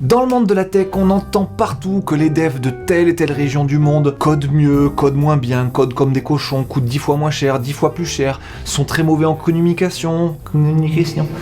Dans le monde de la tech, on entend partout que les devs de telle et telle région du monde codent mieux, codent moins bien, codent comme des cochons, coûtent 10 fois moins cher, 10 fois plus cher, sont très mauvais en communication.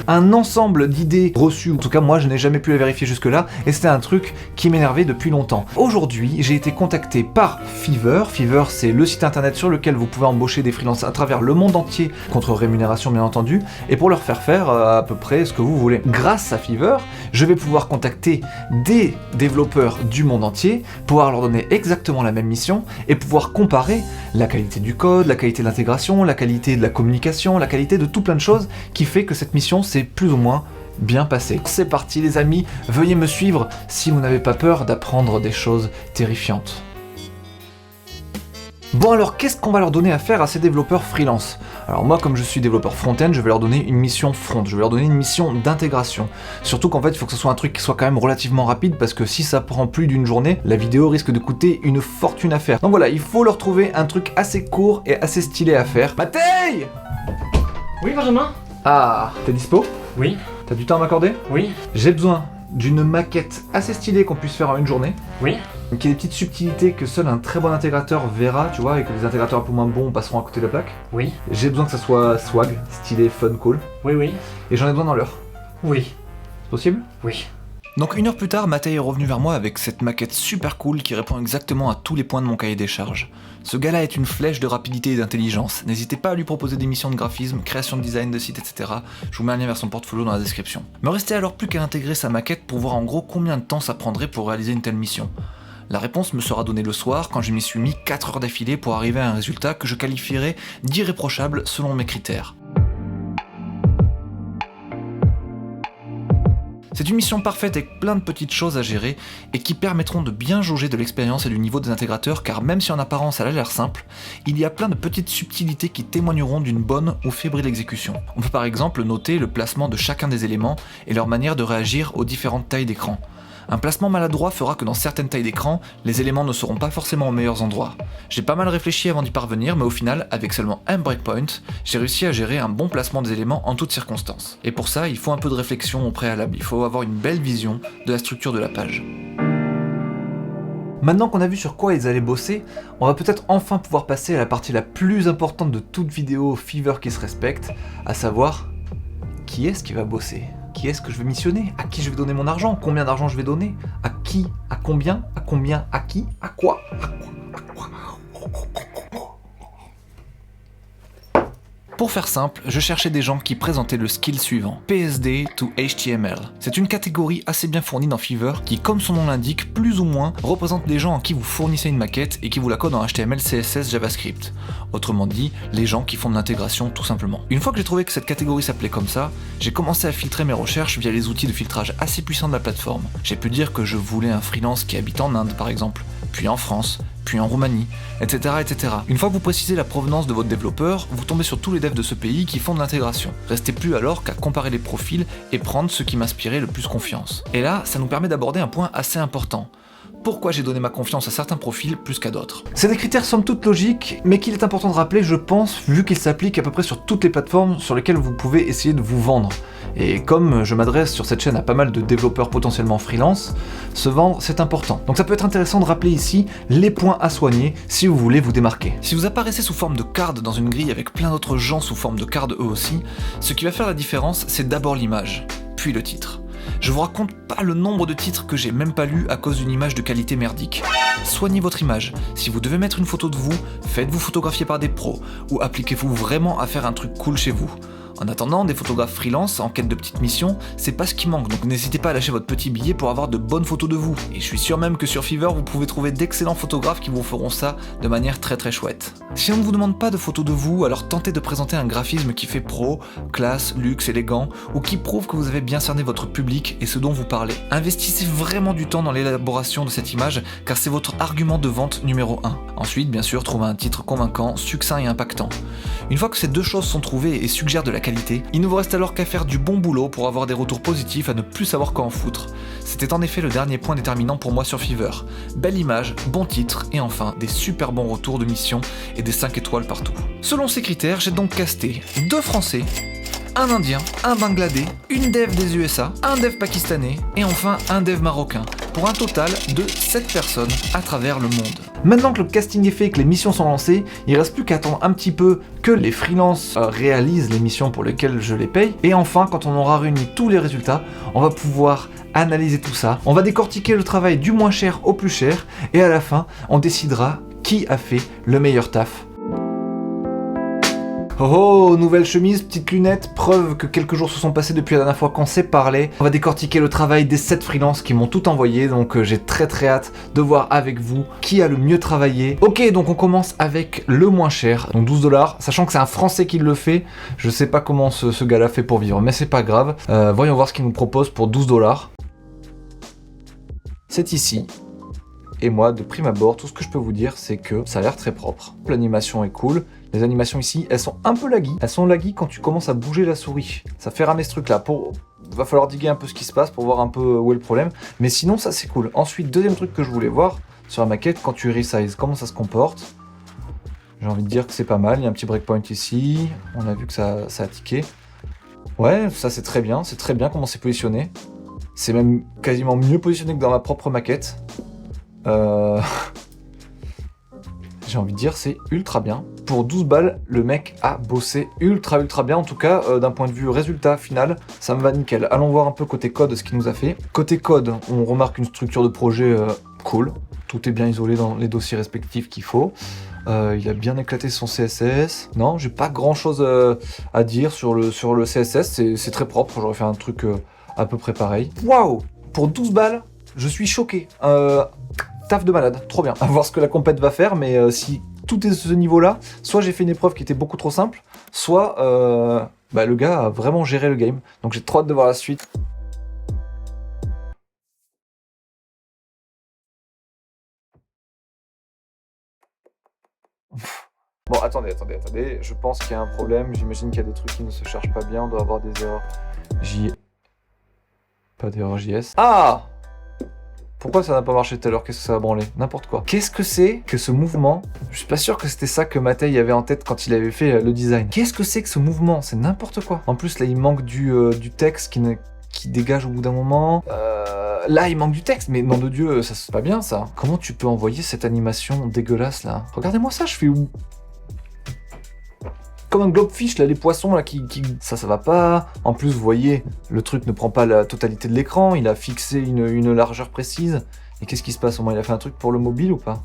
Un ensemble d'idées reçues, en tout cas moi je n'ai jamais pu la vérifier jusque-là, et c'était un truc qui m'énervait depuis longtemps. Aujourd'hui, j'ai été contacté par Fiverr. Fiverr, c'est le site internet sur lequel vous pouvez embaucher des freelances à travers le monde entier, contre rémunération bien entendu, et pour leur faire à peu près ce que vous voulez. Grâce à Fiverr, je vais pouvoir contacter des développeurs du monde entier, pouvoir leur donner exactement la même mission et pouvoir comparer la qualité du code, la qualité de l'intégration, la qualité de la communication, la qualité de tout plein de choses qui fait que cette mission s'est plus ou moins bien passée. C'est parti les amis, veuillez me suivre si vous n'avez pas peur d'apprendre des choses terrifiantes. Bon alors, qu'est-ce qu'on va leur donner à faire à ces développeurs freelance ? Alors moi, comme je suis développeur front-end, je vais leur donner une mission front, je vais leur donner une mission d'intégration. Surtout qu'en fait, il faut que ce soit un truc qui soit quand même relativement rapide, parce que si ça prend plus d'une journée, la vidéo risque de coûter une fortune à faire. Donc voilà, il faut leur trouver un truc assez court et assez stylé à faire. Matei ! Oui, Benjamin ? Ah, t'es dispo ? Oui. T'as du temps à m'accorder ? Oui. J'ai besoin d'une maquette assez stylée qu'on puisse faire en une journée. Oui. Donc il y a des petites subtilités que seul un très bon intégrateur verra, tu vois, et que les intégrateurs un peu moins bons passeront à côté de la plaque. Oui. J'ai besoin que ça soit swag, stylé, fun, cool. Oui, oui. Et j'en ai besoin dans l'heure. Oui. C'est possible ? Oui. Donc 1 heure plus tard, Matei est revenu vers moi avec cette maquette super cool qui répond exactement à tous les points de mon cahier des charges. Ce gars-là est une flèche de rapidité et d'intelligence. N'hésitez pas à lui proposer des missions de graphisme, création de design de site, etc. Je vous mets un lien vers son portfolio dans la description. Me restait alors plus qu'à intégrer sa maquette pour voir en gros combien de temps ça prendrait pour réaliser une telle mission. La réponse me sera donnée le soir quand je m'y suis mis 4 heures d'affilée pour arriver à un résultat que je qualifierais d'irréprochable selon mes critères. C'est une mission parfaite avec plein de petites choses à gérer et qui permettront de bien jauger de l'expérience et du niveau des intégrateurs, car même si en apparence elle a l'air simple, il y a plein de petites subtilités qui témoigneront d'une bonne ou fébrile exécution. On peut par exemple noter le placement de chacun des éléments et leur manière de réagir aux différentes tailles d'écran. Un placement maladroit fera que dans certaines tailles d'écran, les éléments ne seront pas forcément aux meilleurs endroits. J'ai pas mal réfléchi avant d'y parvenir, mais au final, avec seulement un breakpoint, j'ai réussi à gérer un bon placement des éléments en toutes circonstances. Et pour ça, il faut un peu de réflexion au préalable, il faut avoir une belle vision de la structure de la page. Maintenant qu'on a vu sur quoi ils allaient bosser, on va peut-être enfin pouvoir passer à la partie la plus importante de toute vidéo Fiverr qui se respecte, à savoir, qui est-ce qui va bosser ? Qui est-ce que je vais missionner ? À qui je vais donner mon argent ? Combien d'argent je vais donner ? À qui ? À combien ? À combien ? À qui ? À quoi ? Pour faire simple, je cherchais des gens qui présentaient le skill suivant, PSD to HTML. C'est une catégorie assez bien fournie dans Fiverr qui, comme son nom l'indique, plus ou moins représente les gens à qui vous fournissez une maquette et qui vous la codent en HTML, CSS, JavaScript. Autrement dit, les gens qui font de l'intégration tout simplement. Une fois que j'ai trouvé que cette catégorie s'appelait comme ça, j'ai commencé à filtrer mes recherches via les outils de filtrage assez puissants de la plateforme. J'ai pu dire que je voulais un freelance qui habite en Inde par exemple, puis en France, puis en Roumanie, etc., etc. Une fois que vous précisez la provenance de votre développeur, vous tombez sur tous les devs de ce pays qui font de l'intégration. Restez plus alors qu'à comparer les profils et prendre ceux qui m'inspiraient le plus confiance. Et là, ça nous permet d'aborder un point assez important. Pourquoi j'ai donné ma confiance à certains profils plus qu'à d'autres. C'est des critères somme toute logiques, mais qu'il est important de rappeler, je pense, vu qu'ils s'appliquent à peu près sur toutes les plateformes sur lesquelles vous pouvez essayer de vous vendre. Et comme je m'adresse sur cette chaîne à pas mal de développeurs potentiellement freelance, se vendre c'est important. Donc ça peut être intéressant de rappeler ici les points à soigner si vous voulez vous démarquer. Si vous apparaissez sous forme de card dans une grille avec plein d'autres gens sous forme de card eux aussi, ce qui va faire la différence, c'est d'abord l'image, puis le titre. Je vous raconte pas le nombre de titres que j'ai même pas lus à cause d'une image de qualité merdique. Soignez votre image. Si vous devez mettre une photo de vous, faites-vous photographier par des pros, ou appliquez-vous vraiment à faire un truc cool chez vous. En attendant, des photographes freelance en quête de petites missions, c'est pas ce qui manque, donc n'hésitez pas à lâcher votre petit billet pour avoir de bonnes photos de vous. Et je suis sûr même que sur Fiverr, vous pouvez trouver d'excellents photographes qui vous feront ça de manière très très chouette. Si on ne vous demande pas de photos de vous, alors tentez de présenter un graphisme qui fait pro, classe, luxe, élégant, ou qui prouve que vous avez bien cerné votre public et ce dont vous parlez. Investissez vraiment du temps dans l'élaboration de cette image, car c'est votre argument de vente numéro 1. Ensuite, bien sûr, trouvez un titre convaincant, succinct et impactant. Une fois que ces deux choses sont trouvées et suggèrent de la qualité, il ne vous reste alors qu'à faire du bon boulot pour avoir des retours positifs à ne plus savoir quoi en foutre. C'était en effet le dernier point déterminant pour moi sur Fiverr. Belle image, bon titre et enfin des super bons retours de mission et des 5 étoiles partout. Selon ces critères, j'ai donc casté 2 Français, un Indien, un Bangladais, une dev des USA, un dev pakistanais et enfin un dev marocain, pour un total de 7 personnes à travers le monde. Maintenant que le casting est fait et que les missions sont lancées, il reste plus qu'à attendre un petit peu que les freelances réalisent les missions pour lesquelles je les paye. Et enfin, quand on aura réuni tous les résultats, on va pouvoir analyser tout ça. On va décortiquer le travail du moins cher au plus cher. Et à la fin, on décidera qui a fait le meilleur taf. Oh, nouvelle chemise, petite lunette, preuve que quelques jours se sont passés depuis la dernière fois qu'on s'est parlé. On va décortiquer le travail des 7 freelances qui m'ont tout envoyé, donc j'ai très hâte de voir avec vous qui a le mieux travaillé. Ok, donc on commence avec le moins cher, donc 12$, sachant que c'est un Français qui le fait. Je sais pas comment ce gars-là fait pour vivre, mais c'est pas grave. Voyons voir ce qu'il nous propose pour 12$. C'est ici. Et moi, de prime abord, tout ce que je peux vous dire, c'est que ça a l'air très propre. L'animation est cool. Les animations ici, elles sont un peu laggy. Elles sont laggy quand tu commences à bouger la souris. Ça fait ramer ce truc-là. Va falloir diguer un peu ce qui se passe pour voir un peu où est le problème. Mais sinon, ça c'est cool. Ensuite, deuxième truc que je voulais voir sur la maquette, quand tu resize, comment ça se comporte. J'ai envie de dire que c'est pas mal. Il y a un petit breakpoint ici. On a vu que ça a tiqué. Ouais, ça c'est très bien. C'est très bien comment c'est positionné. C'est même quasiment mieux positionné que dans ma propre maquette. J'ai envie de dire, c'est ultra bien. Pour 12 balles, le mec a bossé ultra bien. En tout cas, d'un point de vue résultat final, ça me va nickel. Allons voir un peu côté code ce qu'il nous a fait. Côté code, on remarque une structure de projet cool. Tout est bien isolé dans les dossiers respectifs qu'il faut. Il a bien éclaté son CSS. Non, j'ai pas grand chose à dire sur le CSS. C'est très propre. J'aurais fait un truc à peu près pareil. Waouh! Pour 12 balles, je suis choqué. Taf de malade, trop bien. À voir ce que la compète va faire, mais si tout est de ce niveau-là, soit j'ai fait une épreuve qui était beaucoup trop simple, soit le gars a vraiment géré le game. Donc j'ai trop hâte de voir la suite. Bon, attendez. Je pense qu'il y a un problème. J'imagine qu'il y a des trucs qui ne se chargent pas bien. On doit avoir des erreurs. Pas d'erreur JS. Ah! Pourquoi ça n'a pas marché tout à l'heure? Qu'est-ce que ça a branlé? N'importe quoi. Qu'est-ce que c'est que ce mouvement? Je suis pas sûr que c'était ça que Matei avait en tête quand il avait fait le design. Qu'est-ce que c'est que ce mouvement? C'est n'importe quoi. En plus, là, il manque du texte qui dégage au bout d'un moment. Là, il manque du texte, mais nom de Dieu, ça c'est pas bien, ça. Comment tu peux envoyer cette animation dégueulasse, là? Regardez-moi ça, je fais où? Comme un globefish, là, les poissons, là, Ça va pas. En plus, vous voyez, le truc ne prend pas la totalité de l'écran, il a fixé une largeur précise. Et qu'est-ce qui se passe? Au moins, il a fait un truc pour le mobile ou pas?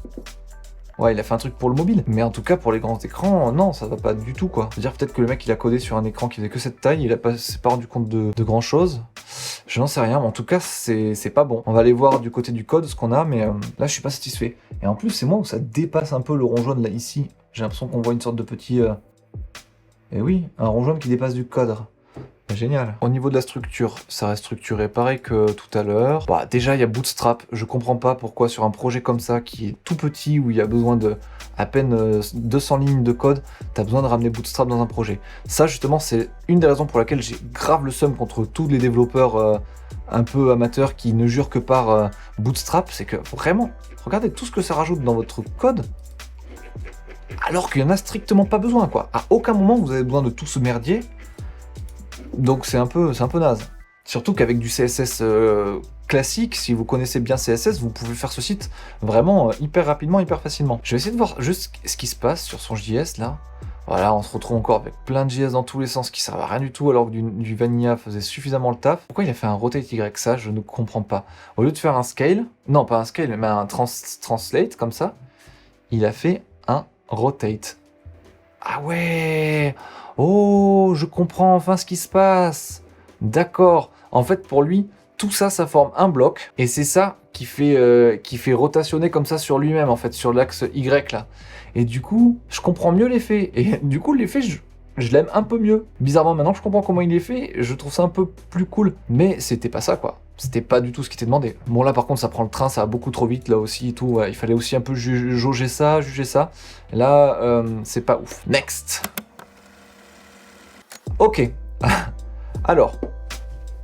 Ouais, il a fait un truc pour le mobile. Mais en tout cas, pour les grands écrans, non, ça va pas du tout, quoi. C'est-à-dire peut-être que le mec, il a codé sur un écran qui faisait que cette taille, s'est pas rendu compte de grand chose. Je n'en sais rien, mais en tout cas, c'est pas bon. On va aller voir du côté du code ce qu'on a, mais là, je suis pas satisfait. Et en plus, c'est moi où ça dépasse un peu le rond jaune, là, ici. J'ai l'impression qu'on voit une sorte de petit... Et oui, un rond jaune qui dépasse du cadre. Génial. Au niveau de la structure, ça reste structuré pareil que tout à l'heure. Bah, déjà, il y a Bootstrap. Je comprends pas pourquoi sur un projet comme ça, qui est tout petit, où il y a besoin de à peine 200 lignes de code, t'as besoin de ramener Bootstrap dans un projet. Ça, justement, c'est une des raisons pour laquelle j'ai grave le seum contre tous les développeurs un peu amateurs qui ne jurent que par Bootstrap. C'est que, vraiment, regardez tout ce que ça rajoute dans votre code, alors qu'il y en a strictement pas besoin, quoi. À aucun moment, vous avez besoin de tout ce merdier. Donc c'est un peu naze. Surtout qu'avec du CSS classique, si vous connaissez bien CSS, vous pouvez faire ce site vraiment hyper rapidement, hyper facilement. Je vais essayer de voir juste ce qui se passe sur son JS là. Voilà, on se retrouve encore avec plein de JS dans tous les sens qui servent à rien du tout, alors que du Vanilla faisait suffisamment le taf. Pourquoi il a fait un rotate Y? Ça, je ne comprends pas. Au lieu de faire un scale, non pas un scale, mais un translate comme ça, il a fait un rotate. Ah ouais! Oh, je comprends enfin ce qui se passe. D'accord. En fait, pour lui, tout ça, ça forme un bloc. Et c'est ça qui fait rotationner comme ça sur lui-même, en fait, sur l'axe Y, là. Et du coup, je comprends mieux l'effet. Et du coup, l'effet, je l'aime un peu mieux. Bizarrement, maintenant que je comprends comment il est fait, je trouve ça un peu plus cool. Mais c'était pas ça, quoi. C'était pas du tout ce qui était demandé. Bon, là, par contre, ça prend le train, ça va beaucoup trop vite, là aussi, et tout. Ouais, il fallait aussi un peu juger ça. Là, c'est pas ouf. Next. Ok, alors,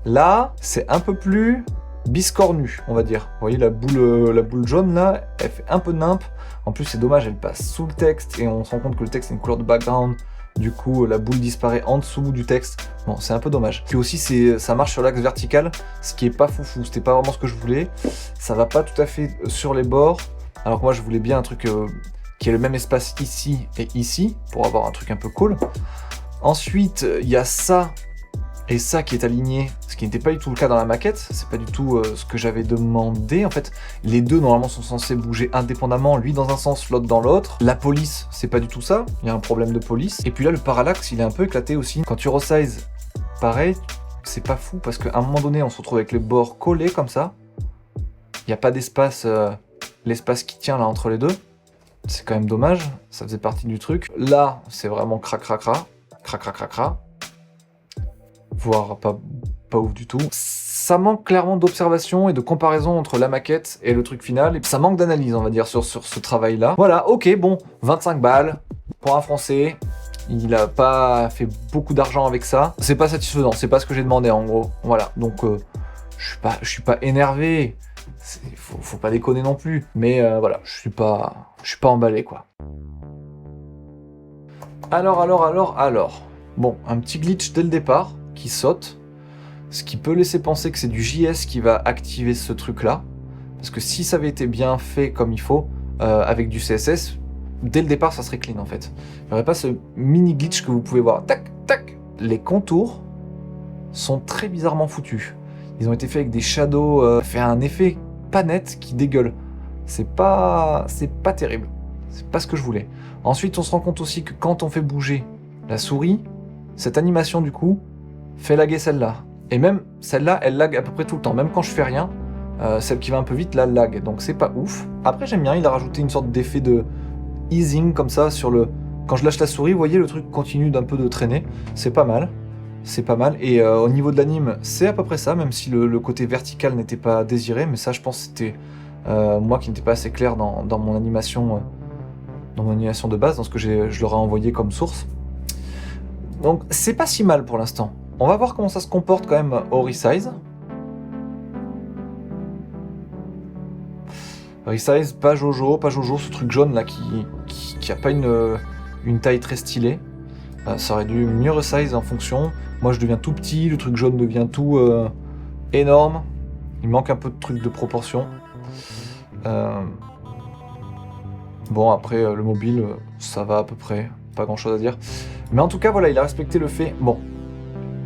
là, c'est un peu plus biscornu, on va dire. Vous voyez, la boule jaune, là, elle fait un peu nimp. En plus, c'est dommage, elle passe sous le texte, et on se rend compte que le texte est une couleur de background Du coup, la boule disparaît en dessous du texte. Bon, c'est un peu dommage. Puis aussi, ça marche sur l'axe vertical, ce qui est pas foufou. C'était pas vraiment ce que je voulais. Ça va pas tout à fait sur les bords. Alors que moi, je voulais bien un truc qui ait le même espace ici et ici, pour avoir un truc un peu cool. Ensuite, il y a ça et ça qui est aligné, ce qui n'était pas du tout le cas dans la maquette. C'est pas du tout ce que j'avais demandé. En fait, les deux, normalement, sont censés bouger indépendamment. Lui dans un sens, l'autre dans l'autre. La police, c'est pas du tout ça. Il y a un problème de police. Et puis là, le parallaxe, il est un peu éclaté aussi. Quand tu resize, pareil, c'est pas fou parce qu'à un moment donné, on se retrouve avec les bords collés comme ça. Il n'y a pas d'espace, l'espace qui tient là entre les deux. C'est quand même dommage, ça faisait partie du truc. Là, c'est vraiment cracracra, cracracracra. Voire pas ouf du tout. Ça manque clairement d'observation et de comparaison entre la maquette et le truc final. Et ça manque d'analyse, on va dire, sur ce travail-là. Voilà, ok, bon, 25 balles pour un Français. Il a pas fait beaucoup d'argent avec ça. C'est pas satisfaisant, c'est pas ce que j'ai demandé en gros. Voilà, donc je suis pas énervé. Faut pas déconner non plus. Mais voilà, je suis pas emballé quoi. Alors. Bon, un petit glitch dès le départ qui saute. Ce qui peut laisser penser que c'est du JS qui va activer ce truc-là. Parce que si ça avait été bien fait comme il faut, avec du CSS, dès le départ, ça serait clean en fait. Il n'y aurait pas ce mini glitch que vous pouvez voir. Tac, tac. Les contours sont très bizarrement foutus. Ils ont été faits avec des shadows, fait un effet pas net qui dégueule. C'est pas terrible. C'est pas ce que je voulais. Ensuite, on se rend compte aussi que quand on fait bouger la souris, cette animation du coup fait laguer celle-là. Et même celle-là, elle lag à peu près tout le temps. Même quand je fais rien, celle qui va un peu vite, là, lag. Donc c'est pas ouf. Après, j'aime bien, il a rajouté une sorte d'effet de easing comme ça sur le... Quand je lâche la souris, vous voyez, le truc continue d'un peu de traîner. C'est pas mal. C'est pas mal. Et au niveau de l'anime, c'est à peu près ça, même si le côté vertical n'était pas désiré. Mais ça, je pense que c'était moi qui n'étais pas assez clair dans mon animation de base, dans ce que je leur ai envoyé comme source. Donc c'est pas si mal pour l'instant. On va voir comment ça se comporte quand même au resize. Resize, pas Jojo, ce truc jaune là qui a pas une taille très stylée. Ça aurait dû mieux resize en fonction. Moi je deviens tout petit, le truc jaune devient tout énorme. Il manque un peu de truc de proportion. Bon après le mobile ça va à peu près, pas grand chose à dire. Mais en tout cas voilà, il a respecté le fait. Bon.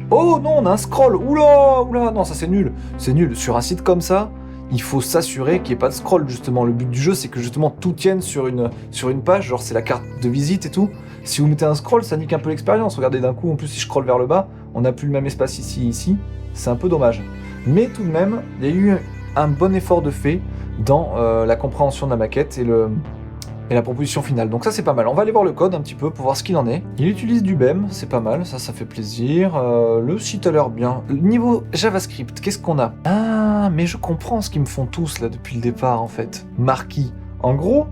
Oh non, on a un scroll. Oula, non ça c'est nul. C'est nul. Sur un site comme ça, il faut s'assurer qu'il n'y ait pas de scroll justement. Le but du jeu c'est que justement tout tienne sur une page, genre c'est la carte de visite et tout. Si vous mettez un scroll, ça nique un peu l'expérience. Regardez d'un coup, en plus si je scroll vers le bas, on n'a plus le même espace ici. C'est un peu dommage. Mais tout de même, il y a eu un bon effort de fait dans la compréhension de la maquette et la proposition finale. Donc ça c'est pas mal. On va aller voir le code un petit peu pour voir ce qu'il en est. Il utilise du BEM, c'est pas mal, ça fait plaisir. Le site a l'air bien. Niveau JavaScript, qu'est-ce qu'on a? Ah, mais je comprends ce qu'ils me font tous là depuis le départ en fait. Marquis. En gros,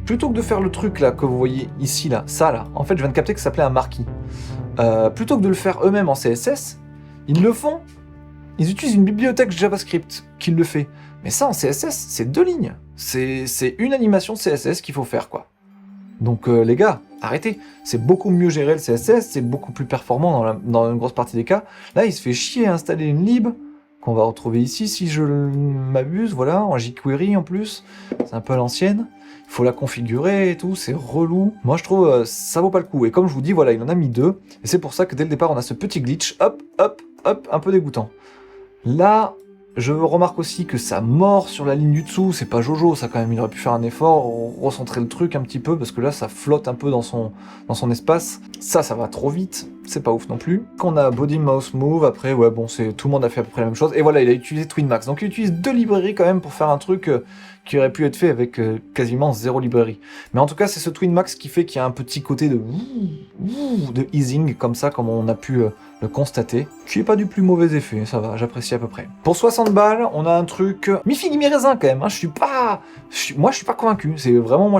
plutôt que de faire le truc là que vous voyez ici là, ça là, en fait je viens de capter que ça s'appelait un marquis. Plutôt que de le faire eux-mêmes en CSS, ils le font. Ils utilisent une bibliothèque JavaScript qui le fait. Mais ça en CSS, c'est 2 lignes. C'est une animation CSS qu'il faut faire quoi. Donc les gars, arrêtez. C'est beaucoup mieux gérer le CSS, c'est beaucoup plus performant dans une grosse partie des cas. Là, il se fait chier à installer une lib qu'on va retrouver ici si je m'abuse, voilà, en jQuery en plus. C'est un peu à l'ancienne. Il faut la configurer et tout, c'est relou. Moi je trouve ça vaut pas le coup. Et comme je vous dis, voilà, il en a mis 2. Et c'est pour ça que dès le départ, on a ce petit glitch, hop, un peu dégoûtant. Là, je remarque aussi que ça mord sur la ligne du dessous, c'est pas Jojo, ça quand même, il aurait pu faire un effort, recentrer le truc un petit peu, parce que là ça flotte un peu dans son espace. Ça va trop vite, c'est pas ouf non plus. Qu'on a Body Mouse Move, après, ouais bon, tout le monde a fait à peu près la même chose. Et voilà, il a utilisé TwinMax, donc il utilise 2 librairies quand même pour faire un truc qui aurait pu être fait avec quasiment 0 librairie. Mais en tout cas, c'est ce TwinMax qui fait qu'il y a un petit côté de easing, comme ça, comme on a pu le constater, qui est pas du plus mauvais effet, ça va, j'apprécie à peu près. Pour 60 balles, on a un truc mi-figue mi-raisin quand même, hein. Moi je suis pas convaincu, c'est vraiment,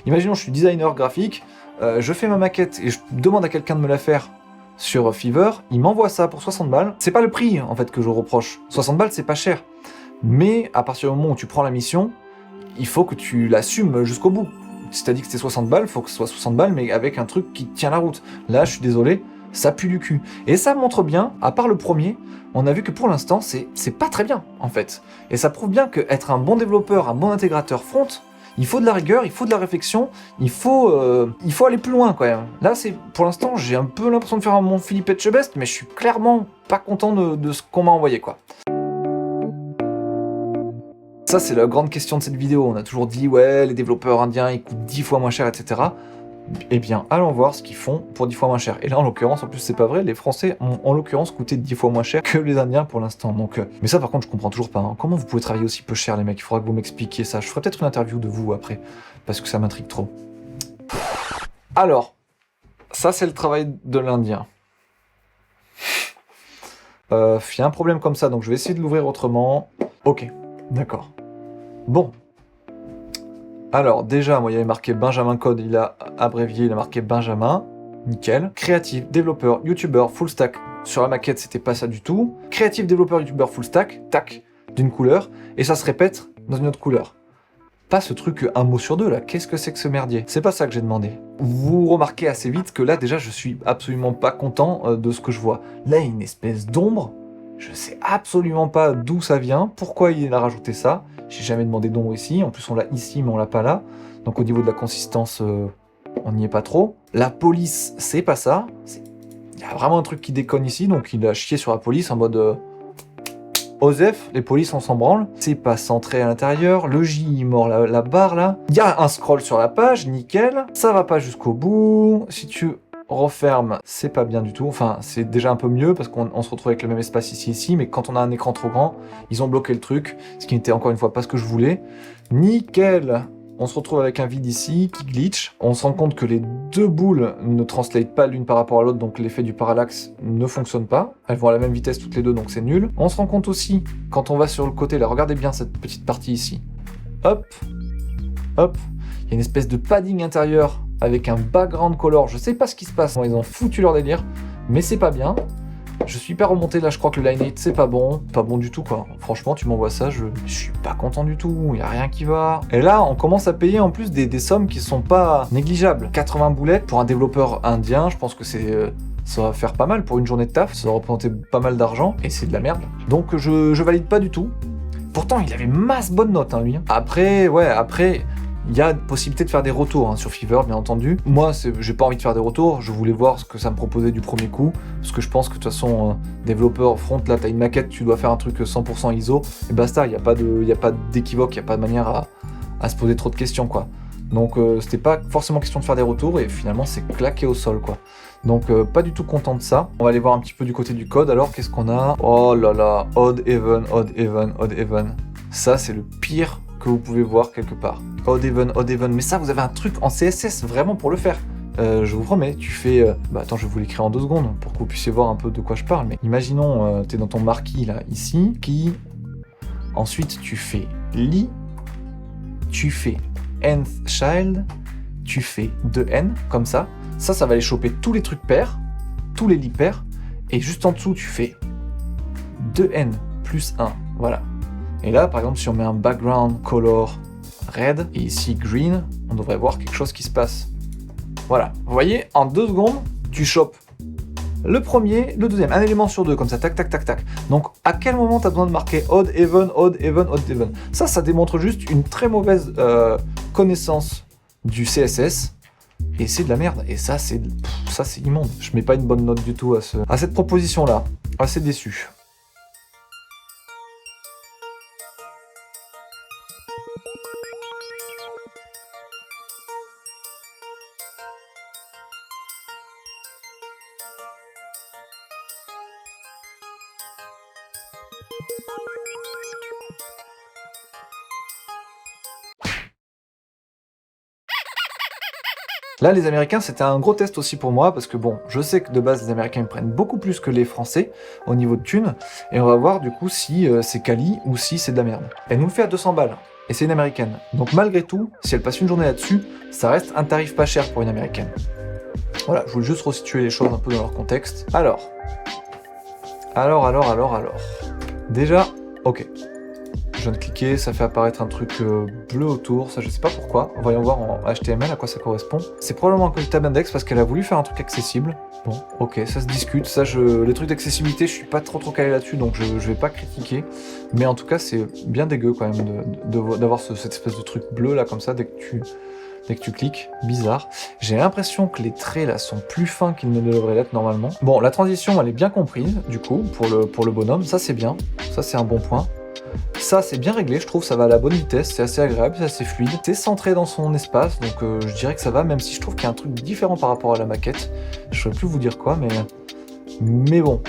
imaginons je suis designer graphique, je fais ma maquette et je demande à quelqu'un de me la faire sur Fiverr, il m'envoie ça pour 60 balles, c'est pas le prix en fait que je reproche, 60 balles c'est pas cher, mais à partir du moment où tu prends la mission, il faut que tu l'assumes jusqu'au bout. si t'as dit que c'était 60 balles, faut que ce soit 60 balles, mais avec un truc qui tient la route. Là, je suis désolé, ça pue du cul. Et ça montre bien, à part le premier, on a vu que pour l'instant, c'est pas très bien, en fait. Et ça prouve bien qu'être un bon développeur, un bon intégrateur front, il faut de la rigueur, il faut de la réflexion, il faut aller plus loin, quand même. Là, pour l'instant, j'ai un peu l'impression de faire mon Philippe Etchebest, mais je suis clairement pas content de ce qu'on m'a envoyé, quoi. Ça, c'est la grande question de cette vidéo. On a toujours dit, ouais, les développeurs indiens, ils coûtent 10 fois moins cher, etc. Eh bien, allons voir ce qu'ils font pour 10 fois moins cher. Et là, en l'occurrence, en plus, c'est pas vrai, les Français ont, en l'occurrence, coûté 10 fois moins cher que les Indiens pour l'instant. Donc, mais ça, par contre, je comprends toujours pas. Hein. Comment vous pouvez travailler aussi peu cher, les mecs? Il faudra que vous m'expliquiez ça. Je ferai peut-être une interview de vous après, parce que ça m'intrigue trop. Alors, ça, c'est le travail de l'Indien. Il y a un problème comme ça, donc je vais essayer de l'ouvrir autrement. Ok, d'accord. Bon. Alors, déjà, moi, il y avait marqué Benjamin Code, il a abrévié, il a marqué Benjamin. Nickel. Créatif, développeur, youtubeur, full stack. Sur la maquette, c'était pas ça du tout. Créatif, développeur, youtubeur, full stack. Tac. D'une couleur. Et ça se répète dans une autre couleur. Pas ce truc un mot sur deux, là. Qu'est-ce que c'est que ce merdier? C'est pas ça que j'ai demandé. Vous remarquez assez vite que là, déjà, je suis absolument pas content de ce que je vois. Là, il y a une espèce d'ombre. Je sais absolument pas d'où ça vient, pourquoi il a rajouté ça. J'ai jamais demandé d'ombre ici, en plus on l'a ici mais on l'a pas là. Donc au niveau de la consistance, on n'y est pas trop. La police, c'est pas ça. Il y a vraiment un truc qui déconne ici, donc il a chié sur la police en mode... Osef, les polices on s'en branle. C'est pas centré à l'intérieur, le J il mord la barre là. Il y a un scroll sur la page, nickel. Ça va pas jusqu'au bout. Si tu... referme, c'est pas bien du tout. Enfin, c'est déjà un peu mieux parce qu'on se retrouve avec le même espace ici, mais quand on a un écran trop grand, ils ont bloqué le truc, ce qui n'était encore une fois pas ce que je voulais. Nickel. On se retrouve avec un vide ici qui glitch. On se rend compte que les deux boules ne translate pas l'une par rapport à l'autre, donc l'effet du parallaxe ne fonctionne pas. Elles vont à la même vitesse toutes les deux, donc c'est nul. On se rend compte aussi, quand on va sur le côté, là, regardez bien cette petite partie ici. Hop, hop, il y a une espèce de padding intérieur avec un background color, je sais pas ce qui se passe, ils ont foutu leur délire, mais c'est pas bien. Je suis pas remonté là, je crois que le line 8 c'est pas bon du tout quoi. Franchement, tu m'envoies ça, je suis pas content du tout, y a rien qui va. Et là, on commence à payer en plus des sommes qui sont pas négligeables. 80 boulettes pour un développeur indien, je pense que ça va faire pas mal pour une journée de taf, ça va représenter pas mal d'argent, et c'est de la merde. Donc je valide pas du tout. Pourtant, il avait masse bonne note, hein, lui. Après, il y a possibilité de faire des retours sur Fiverr, bien entendu. Moi, j'ai pas envie de faire des retours, je voulais voir ce que ça me proposait du premier coup, parce que je pense que de toute façon, développeur front, là, t'as une maquette, tu dois faire un truc 100% ISO, et basta, il n'y a pas d'équivoque, il n'y a pas de manière à se poser trop de questions, quoi. Donc, c'était pas forcément question de faire des retours, et finalement, c'est claqué au sol, quoi. Donc, pas du tout content de ça. On va aller voir un petit peu du côté du code, alors, qu'est-ce qu'on a? Oh là là, odd even, odd even, odd even. Ça, c'est le pire que vous pouvez voir quelque part. Odd even, mais ça vous avez un truc en CSS vraiment pour le faire. Je vous promets, tu fais... attends, je vais vous l'écrire en 2 secondes pour que vous puissiez voir un peu de quoi je parle. Mais imaginons, t'es dans ton marquis là, ici, qui... Ensuite, tu fais lit, tu fais nth child, tu fais 2n, comme ça. Ça va aller choper tous les trucs pairs, tous les lits pairs, et juste en dessous, tu fais 2n plus 1, voilà. Et là, par exemple, si on met un background color red et ici green, on devrait voir quelque chose qui se passe. Voilà, vous voyez, en 2 secondes, tu chopes le premier, le deuxième, un élément sur 2, comme ça, tac, tac, tac, tac. Donc, à quel moment tu as besoin de marquer odd, even, odd, even, odd, even? Ça démontre juste une très mauvaise connaissance du CSS, et c'est de la merde. Et ça, c'est immonde. Je mets pas une bonne note du tout à cette proposition-là. Assez déçu. Là, les Américains, c'était un gros test aussi pour moi, parce que bon, je sais que de base, les Américains ils prennent beaucoup plus que les Français au niveau de thunes, et on va voir du coup si c'est quali ou si c'est de la merde. Elle nous le fait à 200 balles, et c'est une Américaine. Donc malgré tout, si elle passe une journée là-dessus, ça reste un tarif pas cher pour une Américaine. Voilà, je voulais juste resituer les choses un peu dans leur contexte. Alors. Déjà, ok. je viens de cliquer, ça fait apparaître un truc bleu autour, ça je sais pas pourquoi. Voyons voir en HTML à quoi ça correspond. C'est probablement un code tab index parce qu'elle a voulu faire un truc accessible. Bon, ok, ça se discute. Ça, les trucs d'accessibilité, je suis pas trop calé là-dessus, donc je vais pas critiquer. Mais en tout cas, c'est bien dégueu quand même d'avoir cette espèce de truc bleu là comme ça dès que tu cliques, bizarre. J'ai l'impression que les traits là sont plus fins qu'ils ne devraient l'être normalement. Bon, la transition elle est bien comprise, du coup, pour le bonhomme, ça c'est bien, ça c'est un bon point. Ça c'est bien réglé, je trouve, ça va à la bonne vitesse, c'est assez agréable, c'est assez fluide. C'est centré dans son espace, donc je dirais que ça va, même si je trouve qu'il y a un truc différent par rapport à la maquette. Je saurais plus vous dire quoi, mais bon.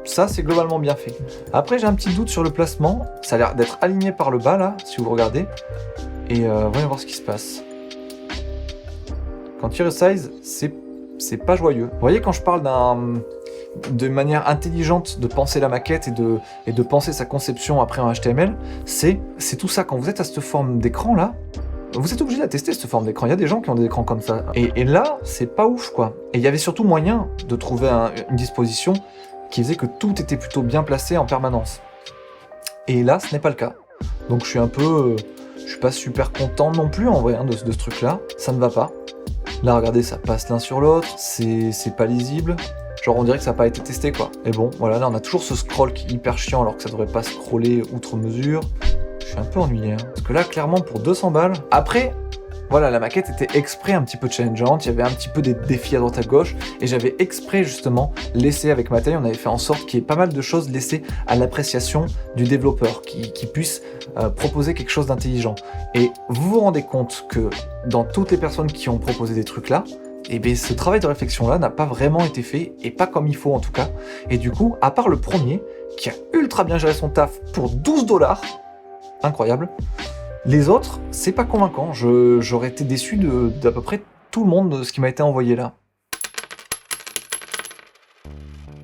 Ça, c'est globalement bien fait. Après, j'ai un petit doute sur le placement. Ça a l'air d'être aligné par le bas, là, si vous regardez. Et voyons voir ce qui se passe. Quand tu resize, c'est pas joyeux. Vous voyez, quand je parle de manière intelligente de penser la maquette et de penser sa conception après en HTML, c'est tout ça. Quand vous êtes à cette forme d'écran là, vous êtes obligé de la tester cette forme d'écran. Il y a des gens qui ont des écrans comme ça. Et là, c'est pas ouf quoi. Et il y avait surtout moyen de trouver une disposition qui faisait que tout était plutôt bien placé en permanence. Et là, ce n'est pas le cas. Donc je suis pas super content non plus en vrai de ce truc là. Ça ne va pas. Là, regardez, ça passe l'un sur l'autre. C'est pas lisible. Genre on dirait que ça n'a pas été testé quoi. Et bon, voilà, là on a toujours ce scroll qui est hyper chiant alors que ça devrait pas scroller outre mesure. Je suis un peu ennuyé, hein. Parce que là, clairement, pour 200 balles... Après, voilà, la maquette était exprès un petit peu challengeante, il y avait un petit peu des défis à droite à gauche, et j'avais exprès, justement, laissé avec ma taille, on avait fait en sorte qu'il y ait pas mal de choses laissées à l'appréciation du développeur, qui puisse proposer quelque chose d'intelligent. Et vous vous rendez compte que dans toutes les personnes qui ont proposé des trucs là, et bien ce travail de réflexion-là n'a pas vraiment été fait, et pas comme il faut en tout cas. Et du coup, à part le premier, qui a ultra bien géré son taf pour 12 $, incroyable, les autres, c'est pas convaincant. J'aurais été déçu d'à peu près tout le monde de ce qui m'a été envoyé là.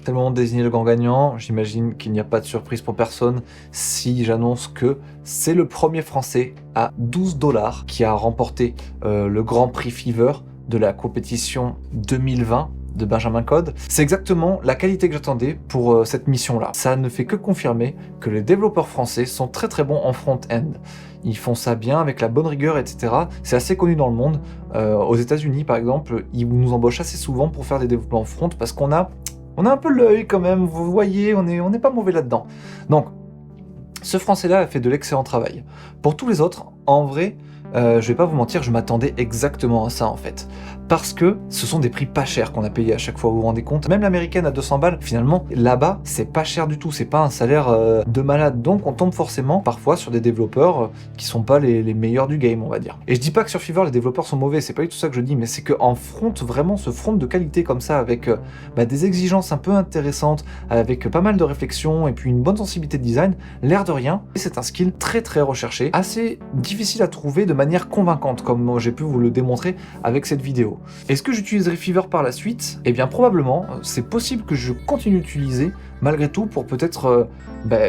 C'est le moment de désigner le grand gagnant. J'imagine qu'il n'y a pas de surprise pour personne si j'annonce que c'est le premier Français à 12 $ qui a remporté le Grand Prix Fever de la compétition 2020 de Benjamin Code. C'est exactement la qualité que j'attendais pour cette mission-là. Ça ne fait que confirmer que les développeurs français sont très très bons en front-end. Ils font ça bien, avec la bonne rigueur, etc. C'est assez connu dans le monde. Aux États-Unis, par exemple, ils nous embauchent assez souvent pour faire des développements front parce qu'on a un peu l'œil quand même. Vous voyez, on n'est pas mauvais là-dedans. Donc, ce Français-là a fait de l'excellent travail. Pour tous les autres, en vrai, je vais pas vous mentir, je m'attendais exactement à ça en fait. Parce que ce sont des prix pas chers qu'on a payés à chaque fois, vous vous rendez compte. Même l'américaine à 200 balles, finalement, là-bas, c'est pas cher du tout, c'est pas un salaire de malade. Donc on tombe forcément parfois sur des développeurs qui sont pas les meilleurs du game, on va dire. Et je dis pas que sur Fiverr les développeurs sont mauvais, c'est pas du tout ça que je dis, mais c'est qu'en front, vraiment ce front de qualité comme ça, avec des exigences un peu intéressantes, avec pas mal de réflexion et puis une bonne sensibilité de design, l'air de rien, c'est un skill très très recherché, assez difficile à trouver de manière convaincante, comme j'ai pu vous le démontrer avec cette vidéo. Est-ce que j'utiliserai Fiverr par la suite ? Eh bien probablement, c'est possible que je continue d'utiliser malgré tout pour peut-être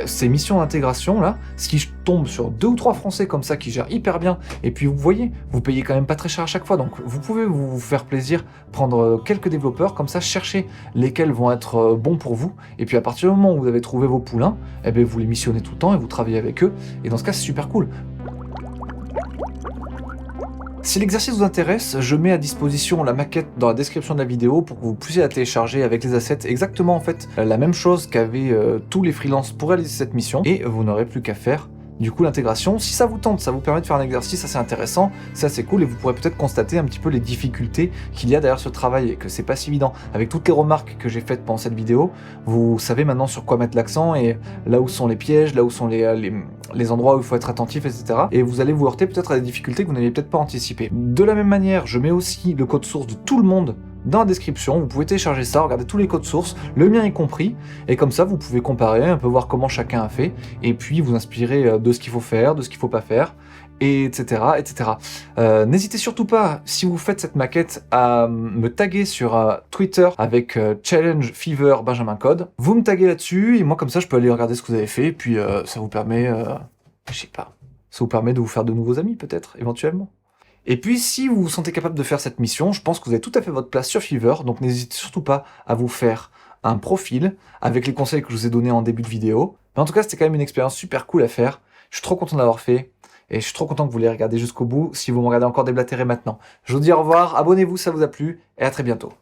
ces missions d'intégration là, si je tombe sur 2 ou 3 Français comme ça qui gèrent hyper bien, et puis vous voyez, vous payez quand même pas très cher à chaque fois, donc vous pouvez vous faire plaisir, prendre quelques développeurs comme ça, chercher lesquels vont être bons pour vous, et puis à partir du moment où vous avez trouvé vos poulains, eh bien vous les missionnez tout le temps et vous travaillez avec eux, et dans ce cas c'est super cool. Si l'exercice vous intéresse, je mets à disposition la maquette dans la description de la vidéo pour que vous puissiez la télécharger avec les assets, exactement en fait la même chose qu'avaient tous les freelances pour réaliser cette mission, et vous n'aurez plus qu'à faire du coup l'intégration. Si ça vous tente, ça vous permet de faire un exercice assez intéressant, c'est assez cool, et vous pourrez peut-être constater un petit peu les difficultés qu'il y a derrière ce travail, et que c'est pas si évident. Avec toutes les remarques que j'ai faites pendant cette vidéo, vous savez maintenant sur quoi mettre l'accent, et là où sont les pièges, là où sont les endroits où il faut être attentif, etc. Et vous allez vous heurter peut-être à des difficultés que vous n'aviez peut-être pas anticipées. De la même manière, je mets aussi le code source de tout le monde dans la description, vous pouvez télécharger ça, regarder tous les codes sources, le mien est compris, et comme ça vous pouvez comparer, un peu voir comment chacun a fait, et puis vous inspirer de ce qu'il faut faire, de ce qu'il faut pas faire, etc. etc. N'hésitez surtout pas, si vous faites cette maquette, à me taguer sur Twitter avec Challenge Fever Benjamin Code. Vous me taguez là-dessus, et moi comme ça je peux aller regarder ce que vous avez fait, et puis ça vous permet, je sais pas, ça vous permet de vous faire de nouveaux amis peut-être, éventuellement. Et puis, si vous vous sentez capable de faire cette mission, je pense que vous avez tout à fait votre place sur Fiverr, donc n'hésitez surtout pas à vous faire un profil avec les conseils que je vous ai donnés en début de vidéo. Mais en tout cas, c'était quand même une expérience super cool à faire. Je suis trop content d'avoir fait. Et je suis trop content que vous les regardiez jusqu'au bout, si vous me regardez encore déblatérer maintenant. Je vous dis au revoir, abonnez-vous, ça vous a plu, et à très bientôt.